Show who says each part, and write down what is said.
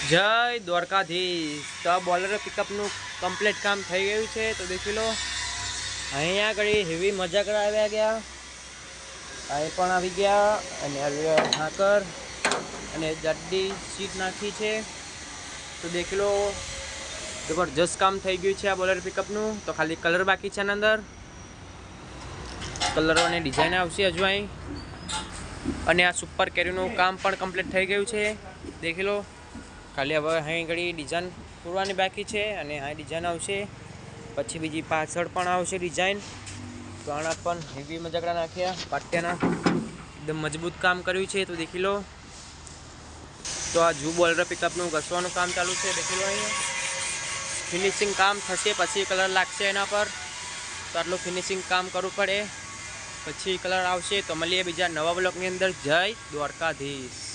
Speaker 1: જય દ્વારકાધીશ। તો આ બોલેરો પિકઅપનું કમ્પ્લીટ કામ થઈ ગયું છે। તો દેખી લો, અહીંયા આગળ હેવી મજા કરાવ્યા ગયા, અહીં પણ આવી ગયા અને ઢાંકર અને જાડી સીટ નાખી છે। તો દેખી લો, જબરજસ્ત કામ થઈ ગયું છે આ બોલેરો પિકઅપનું। તો ખાલી કલર બાકી છે આના અંદર, કલર અને ડિઝાઇન આવશે હજુ અહીં। અને આ સુપર કેરીનું કામ પણ કમ્પ્લીટ થઈ ગયું છે। દેખી લો, ખાલી હવે અહીં ઘડી ડિઝાઇન પૂરવાની બાકી છે અને અહીં ડિઝાઇન આવશે, પછી બીજી પાછળ પણ આવશે ડિઝાઇન। તો આના પણ હેવી મજાકડા નાખ્યા, પાટિયાના એકદમ મજબૂત કામ કર્યું છે। તો દેખી લો, તો આ જુ બોલેરો પિકઅપનું ઘસવાનું કામ ચાલુ છે। દેખી લો, અહીંયા ફિનિશિંગ કામ થશે પછી કલર લાગશે એના પર। તો આટલું ફિનિશિંગ કામ કરવું પડે પછી કલર આવશે। તો મળીએ બીજા નવા બ્લોગની અંદર। જય દ્વારકાધીશ।